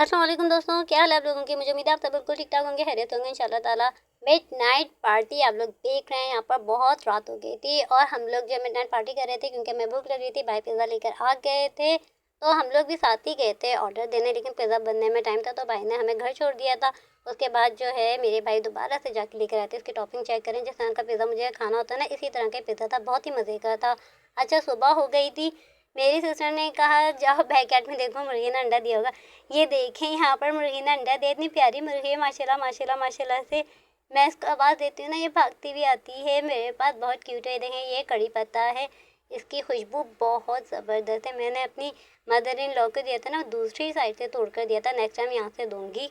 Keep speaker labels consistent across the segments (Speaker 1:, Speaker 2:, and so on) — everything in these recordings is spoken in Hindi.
Speaker 1: अस्सलाम वालेकुम दोस्तों, क्या हाल है आप लोगों की। मुझे उम्मीद है आप सब बिल्कुल ठीक ठाक होंगे, खैरियत होंगे इंशाल्लाह ताला। मिडनाइट पार्टी आप लोग देख रहे हैं। यहाँ पर बहुत रात हो गई थी और हम लोग जो मिडनाइट पार्टी कर रहे थे क्योंकि हमें भूख लग रही थी। भाई पिज़्ज़ा लेकर आ गए थे तो हम लोग भी साथ ही गए थे ऑर्डर देने, लेकिन पिज़्ज़ा बनने में टाइम था तो भाई ने हमें घर छोड़ दिया था। उसके बाद जो है मेरे भाई दोबारा से जाके लेकर आए थे। इसकी टॉपिंग चेक करें, जिस तरह का पिज़्ज़ा मुझे खाना होता है ना, इसी तरह का पिज़्ज़ा था, बहुत ही मज़े का था। अच्छा, सुबह हो गई थी। मेरी सिस्टर ने कहा जाओ बैकयार्ड में देखो, मुर्गी ने अंडा दिया होगा। ये देखें, यहाँ पर मुर्गी ने अंडा दिया। इतनी प्यारी मुर्गी है, माशाल्लाह माशाल्लाह माशाल्लाह से। मैं इसको आवाज़ देती हूँ ना, ये भागती भी आती है मेरे पास। बहुत क्यूट है। देखें, ये कड़ी पत्ता है, इसकी खुशबू बहुत ज़बरदस्त है। मैंने अपनी मदर इन लॉ को दिया था ना, दूसरी साइड से तोड़ कर दिया था। नेक्स्ट टाइम यहाँ से दूंगी।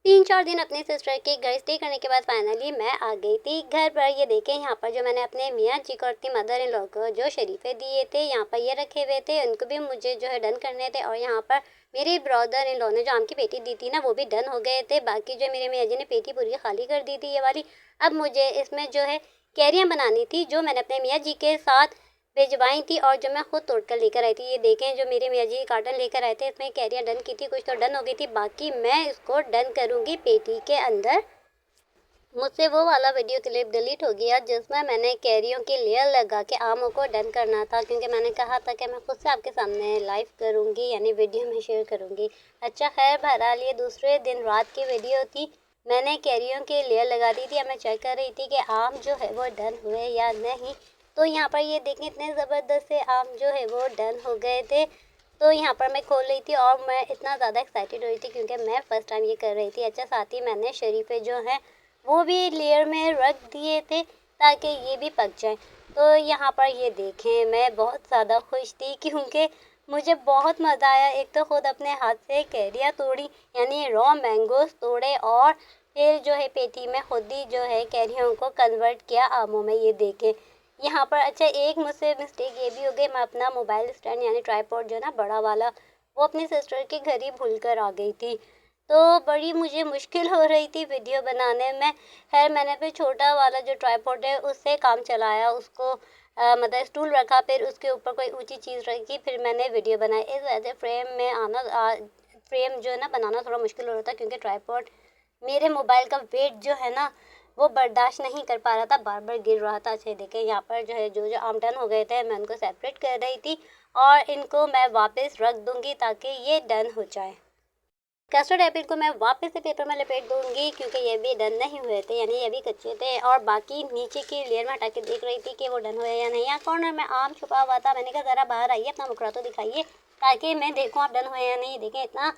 Speaker 1: 3-4 दिन अपनी सिस्टर के घर स्टे करने के बाद फाइनली मैं आ गई थी घर पर। ये देखें, यहाँ पर जो मैंने अपने मियाँ जी को और अपनी मदर इन लॉ को जो शरीफे दिए थे, यहाँ पर ये रखे हुए थे। उनको भी मुझे जो है डन करने थे। और यहाँ पर मेरे ब्रदर इन लॉ ने जो आम की पेटी दी थी ना, वो भी डन हो गए थे। बाकी जो मेरे मियाँ जी ने पेटी पूरी खाली कर दी थी ये वाली। अब मुझे इसमें जो है कैरियाँ बनानी थी, जो मैंने अपने मियाँ जी के साथ भिजवाई थी और जो मैं खुद तोड़ कर लेकर आई थी। ये देखें, जो मेरे मियाँ जी कार्टन लेकर आए थे, इसमें कैरियाँ डन की थी, कुछ तो डन हो गई थी। बाकी मैं इसको डन करूँगी पेटी के अंदर। मुझसे वो वाला वीडियो क्लिप डिलीट हो गया जिसमें मैंने कैरियों की लेयर लगा के आमों को डन करना था, क्योंकि मैंने कहा था कि मैं खुद से आपके सामने लाइव करूँगी, यानी वीडियो में शेयर करूँगी। अच्छा, खैर बहरहाल ये दूसरे दिन रात की वीडियो थी। मैंने कैरियों की लेयर लगा दी थी। अब मैं चेक कर रही थी कि आम जो है वो डन हुए या नहीं। तो यहाँ पर ये देखें, इतने ज़बरदस्त से आम जो है वो डन हो गए थे। तो यहाँ पर मैं खोल रही थी और मैं इतना ज़्यादा एक्साइटेड हो रही थी क्योंकि मैं फ़र्स्ट टाइम ये कर रही थी। अच्छा, साथ ही मैंने शरीफे जो हैं वो भी लेयर में रख दिए थे ताकि ये भी पक जाए। तो यहाँ पर ये देखें, मैं बहुत ज़्यादा खुश थी क्योंकि मुझे बहुत मज़ा आया। एक तो खुद अपने हाथ से कैरियाँ तोड़ी, यानी रॉ मैंगोज़ तोड़े, और फिर जो है पेटी में खुद ही जो है कैरियों को कन्वर्ट किया आमों में। ये देखें यहाँ पर। अच्छा, एक मुझसे मिस्टेक ये भी हो गई, मैं अपना मोबाइल स्टैंड यानी ट्राइपॉड जो है ना बड़ा वाला, वो अपनी सिस्टर के घर ही भूल कर आ गई थी। तो बड़ी मुझे मुश्किल हो रही थी वीडियो बनाने में। खैर मैंने फिर छोटा वाला जो ट्राइपॉड है उससे काम चलाया, उसको मतलब स्टूल रखा, फिर उसके ऊपर कोई ऊंची चीज़ रखी, फिर मैंने वीडियो बनाई। इस वजह से फ्रेम में फ्रेम जो है ना बनाना थोड़ा मुश्किल हो रहा था, क्योंकि ट्राइपॉड मेरे मोबाइल का वेट जो है ना वो बर्दाश्त नहीं कर पा रहा था, बार बार गिर रहा था। अच्छे देखें, यहाँ पर जो है जो जो आम डन हो गए थे मैं उनको सेपरेट कर रही थी और इनको मैं वापस रख दूँगी ताकि ये डन हो जाए। कस्टर्ड एप्पल को मैं वापस से पेपर में लपेट दूंगी क्योंकि ये भी डन नहीं हुए थे, यानी ये भी कच्चे थे। और बाकी नीचे की लेयर में हटा के देख रही थी कि वो डन हुए या नहीं। यहाँ कॉर्नर में आम छुपा हुआ था। मैंने कहा ज़रा बाहर आइए, अपना मुखड़ा तो दिखाइए ताकि मैं देखूँ आप डन हुए या नहीं। देखें, इतना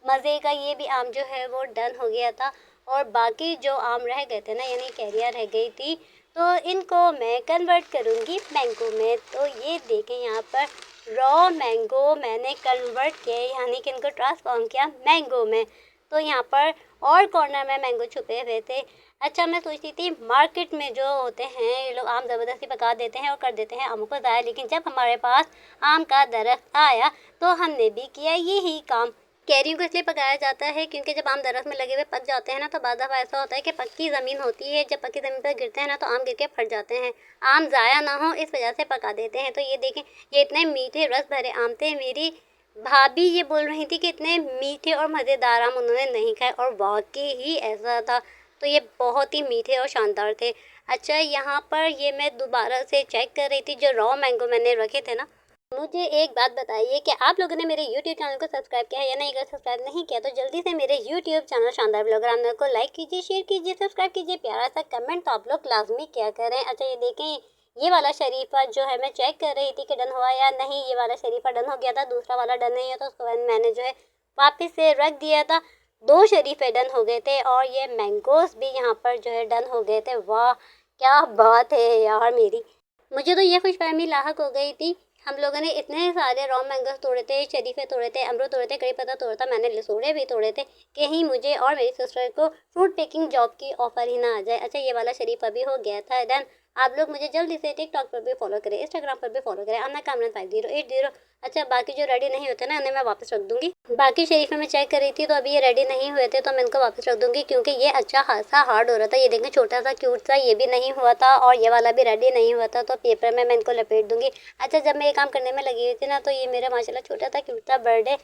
Speaker 1: मज़े का ये भी आम जो है वो डन हो गया था। और बाकी जो आम रह गए थे ना, यानी कैरियर रह गई थी, तो इनको मैं कन्वर्ट करूँगी मैंगो में। तो ये देखें, यहाँ पर रॉ मैंगो मैंने कन्वर्ट किए, यानी कि इनको ट्रांसफॉर्म किया मैंगो में। तो यहाँ पर और कॉर्नर में मैंगो छुपे हुए थे। अच्छा, मैं सोचती थी मार्केट में जो होते हैं ये लोग आम ज़बरदस्ती पका देते हैं और कर देते हैं आमों को ज़ाया, लेकिन जब हमारे पास आम का दरख्त आया तो हमने भी किया यही काम। कैरियों को इसलिए पकाया जाता है क्योंकि जब आम दरख्त में लगे हुए पक जाते हैं ना, तो बाद दफ़ा ऐसा होता है कि पक्की ज़मीन होती है, जब पक्की ज़मीन पर गिरते हैं ना तो आम गिर के फट जाते हैं। आम ज़ाया ना हो इस वजह से पका देते हैं। तो ये देखें, ये इतने मीठे रस भरे आम थे। मेरी भाभी ये बोल रही थी कि इतने मीठे और मज़ेदार आम उन्होंने नहीं खाए, और वाकई ही ऐसा था। तो ये बहुत ही मीठे और शानदार थे। अच्छा, यहाँ पर ये मैं दोबारा से चेक कर रही थी, जो रॉ मैंगो मैंने रखे थे ना। मुझे एक बात बताइए कि आप लोगों ने मेरे YouTube चैनल को सब्सक्राइब किया है या नहीं। अगर सब्सक्राइब नहीं किया तो जल्दी से मेरे YouTube चैनल शानदार ब्लॉगर को लाइक कीजिए, शेयर कीजिए, सब्सक्राइब कीजिए। प्यारा सा कमेंट तो आप लोग लाजमी क्या करें। अच्छा, ये देखें, ये वाला शरीफा जो है मैं चेक कर रही थी कि डन हुआ या नहीं। ये वाला शरीफा डन हो गया था, दूसरा वाला डन नहीं हुआ था, उसको मैंने जो है वापस से रख दिया था। 2 शरीफे डन हो गए थे और ये मैंगोस भी यहाँ पर जो है डन हो गए थे। वाह, क्या बात है यार मेरी। मुझे तो ये खुशफहमी लाहक हो गई थी। हम लोगों ने इतने सारे रॉ मैंगोस तोड़े थे, शरीफे तोड़े थे, अमरूद तोड़े थे, कड़ी पत्ता तोड़ा था, मैंने लसूड़े भी तोड़े थे, कहीं मुझे और मेरी सिस्टर को फ्रूट पिकिंग जॉब की ऑफर ही ना आ जाए। अच्छा, ये वाला शरीफा भी हो गया था डन। आप लोग मुझे जल्दी से टिकटॉक पर भी फॉलो करें, इंस्टाग्राम पर भी फॉलो करें, अन्ना कामरान 5080। अच्छा, बाकी जो रेडी नहीं होते ना उन्हें मैं वापस रख दूंगी। बाकी शरीफे में चेक कर रही थी तो अभी ये रेडी नहीं हुए थे, तो मैं इनको वापस रख दूंगी क्योंकि ये अच्छा खासा हार्ड हो रहा था। ये देखें, छोटा सा क्यूट सा ये भी नहीं हुआ था और ये वाला भी रेडी नहीं हुआ था, तो पेपर में मैं इनको लपेट दूंगी। अच्छा, जब मैं ये काम करने में लगी हुई थी ना, तो ये मेरा माशाल्लाह छोटा सा क्यूट सा बर्ड है,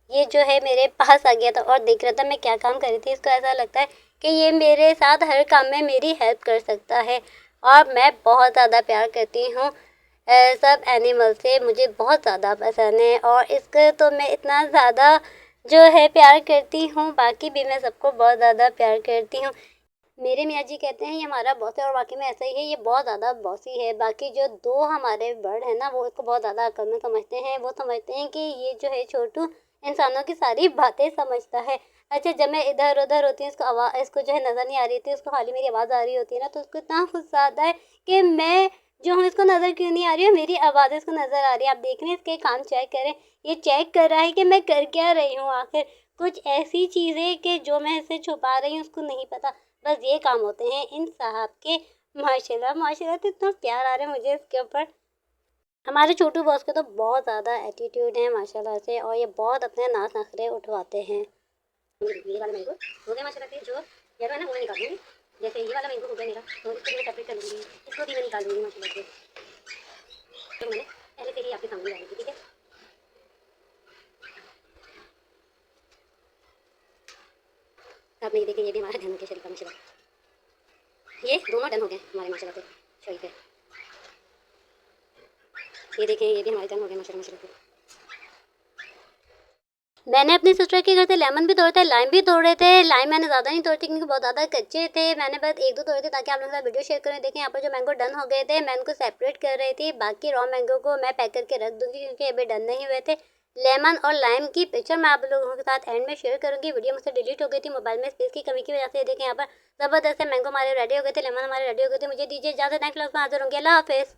Speaker 1: ये जो है मेरे पास आ गया था और देख रहा था मैं क्या काम कर रही थी। इसको ऐसा लगता है कि ये मेरे साथ हर काम में मेरी हेल्प कर सकता है। और मैं बहुत ज़्यादा प्यार करती हूँ सब एनिमल से, मुझे बहुत ज़्यादा पसंद है और इसको तो मैं इतना ज़्यादा जो है प्यार करती हूँ, बाकी भी मैं सबको बहुत ज़्यादा प्यार करती हूँ। मेरे मियाँ जी कहते हैं ये हमारा बॉस है और वाक़ई में ऐसा ही है, ये बहुत ज़्यादा बॉसी है। बाकी जो 2 हमारे बर्ड हैं ना, वो इसको बहुत ज़्यादा अक्लमंद समझते हैं। वो समझते हैं कि ये जो है छोटू इंसानों की सारी बातें समझता है। अच्छा, जब मैं इधर-उधर होती हूँ, इसको जो है नज़र नहीं आ रही थी, उसको खाली मेरी आवाज़ आ रही होती है ना, तो उसको इतना गुस्सा आता है कि मैं जो हूँ इसको नज़र क्यों नहीं आ रही है, मेरी आवाज़ इसको नज़र आ रही है। आप देख रहे हैं इसके काम चेक करें, ये चेक कर रहा है कि मैं कर क्या रही हूँ आखिर। कुछ ऐसी चीज़ें कि जो मैं इससे छुपा रही हूँ उसको नहीं पता। बस ये काम होते हैं इन साहब के। माशाल्लाह तो इतना प्यार आ रहा है मुझे इसके ऊपर। हमारे छोटू बॉस के तो बहुत ज़्यादा एटीट्यूड है माशाल्लाह से और ये बहुत अपने नाक नखरे उठवाते हैं। ये वाला मैंगो हो गया माशाल्लाह से, जो येलो है ना वो मैं निकाल दूँगी। जैसे ये वाला मैंगो हो गया मेरा, तो इसको भी मैं सेपरेट कर लूँगी, इसको भी मैं निकाल दूँगी माशाल्लाह से। तो मैंने पहले से ही आपके सामने डाली थी, ठीक है? आपने ये देखें, ये भी हमारा डन हो गया शरीफा माशाल्लाह। ये दोनों डन हो गए हमारे माशाल्लाह से शरीफे। ये देखें, ये भी हमारे डन हो गए माशाल्लाह माशाल्लाह से। मैंने अपनी सिस्टर के घर से लेमन भी तोड़े थे, लाइम भी तोड़े थे। लाइम मैंने ज़्यादा नहीं तोड़े थे क्योंकि बहुत ज़्यादा कच्चे थे। मैंने बस 1-2 तोड़े थे ताकि आप लोगों के साथ वीडियो शेयर करूँ। देखें यहाँ पर जो मैंगो डन हो गए थे, मैं उनको सेपरेट कर रही थी। बाकी रॉ मैंगो को मैं पैक करके रख दूँगी क्योंकि अभी डन नहीं हुए थे। लेमन और लाइम की पिक्चर मैं आप लोगों के साथ एंड में शेयर करूँगी। वीडियो मुझसे डिलीट हो गई थी मोबाइल में स्पेस की कमी की वजह से। देखें यहाँ पर ज़बरदस्त मैंगो हमारे रेडी हो गए थे, लेमन हमारे रेडी हो गए थे। मुझे दीजिए इजाज़त, नेक्स्ट व्लॉग में हाज़िर होंगे। अल्लाह हाफ़िज़।